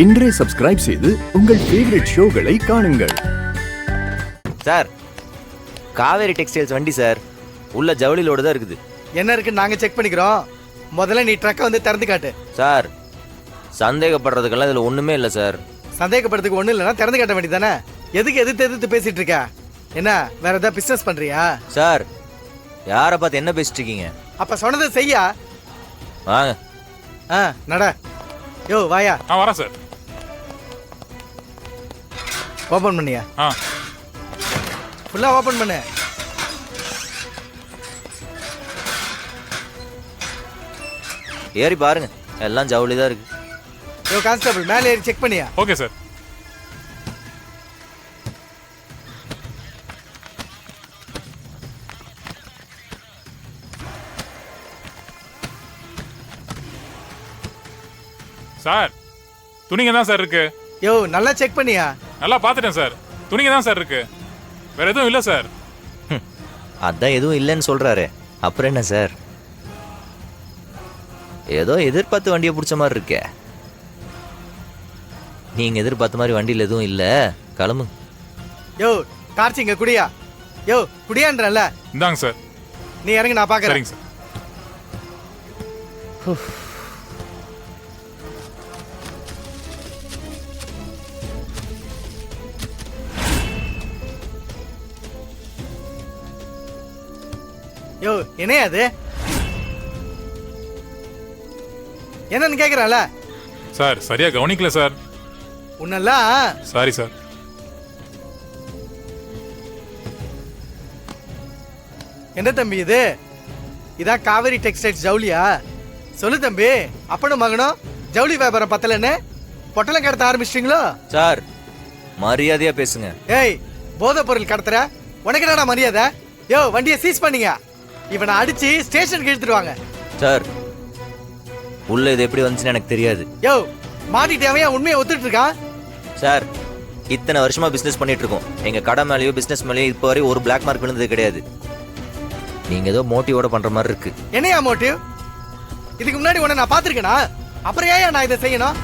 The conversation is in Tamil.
இன்றே சப்ஸ்கிரைப் செய்து உங்கள் ஃபேவரட் ஷோகளை காணுங்கள். சார், காவேரி டெக்ஸ்டைல்ஸ் வண்டி சார், உள்ள ஜவுளிலோட தான் இருக்குது. என்ன இருக்குன்னு நாங்க செக் பண்ணிக்கிறோம். முதல்ல நீ ட்ரக்கை வந்து திறந்து காட்டு. சார், சந்தேகப்படுறதுக்கெல்லாம் இதுல ஒண்ணுமே இல்லை சார். சந்தேகப்படுறதுக்கு ஒண்ணு இல்லைன்னா திறந்து காட்ட வேண்டியதானே? எதுக்கு எதிர்த்து பேசிட்டு இருக்க? என்ன வேற ஏதாவது பிசினஸ் பண்றியா? சார், யாரை பார்த்து என்ன பேசிட்டு இருக்கீங்க? அப்ப சொன்னதை செய்யா. வாங்க. நட. யோ வாயா. வரேன் சார். ஓபன் பண்ணியா? ஃபுல்லா ஓபன் பண்ணு. ஏறி பாருங்க, எல்லாம் ஜவுளி தான் இருக்கு. யோ கான்ஸ்டபிள், மேலே ஏறி செக் பண்ணியா? Okay sir. சார், துணிங்க தான் சார் இருக்கு. யோ நல்லா செக் பண்ணியா? நல்லா பார்த்துட்டேன் சார், துணிங்க தான் சார் இருக்கு, வேற எதுவும் இல்லை சார். அதான் எதுவும் இல்லைன்னு சொல்றாரு, அப்புறம் என்ன சார்? ஏதோ எதிர்பார்த்து வண்டியை பிடிச்ச மாதிரி இருக்கே. நீங்க எதிர்பார்த்த மாதிரி வண்டியில் எதுவும் இல்லை, கிளம்பு. யோ கார்ச்சிங்க குடியா? யோ குடியான்றல. இந்தாங்க சார். நீ இறங்கி, நான் பார்க்கறேன். சரிங்க சார். யோ என்னையா அது? என்னன்னு கேக்குறால? சார், சரியா கவனிக்கல சார். உன்னெல்லாம். Sorry sir. என்ன தம்பி இது? இதான் காவேரி டெக்ஸ்டைல்ஸ் ஜவுளியா? சொல்லு தம்பி, அப்பனும் மகனும் ஜவுளி வியாபாரம் பத்தலன்னு பொட்டலம் கடத்த ஆரம்பிச்சிட்டீங்களோ? சார், மரியாதையா பேசுங்க. ஏய், போதை பொருள் கடத்துற, உனக்கு என்னடா மரியாதை? யோ வண்டியை சீஸ் பண்ணீங்க. இவனை அடிச்சு ஸ்டேஷனுக்கு இழுத்துடுவாங்க. சார், உள்ள இது எப்படி வந்துச்சுன்னு எனக்கு தெரியாது. யோ மாட்டிட்டே உண்மையை ஒத்துட்டு இருக்கான். சார், இத்தனை வருஷமா பிசினஸ் பண்ணிட்டு இருக்கோம். எங்க கடை மேலேயோ பிசினஸ் மேலேயோ இப்போ வரை ஒரு பிளாக் மார்க் விழுந்தது கிடையாது. நீங்க ஏதோ மோட்டிவோட பண்ற மாதிரி இருக்கு. என்னையா மோட்டிவ்? இதுக்கு முன்னாடி உன்னை நான் பாத்திருக்கேனா? அப்புறம் ஏன் நான் இதை செய்யணும்?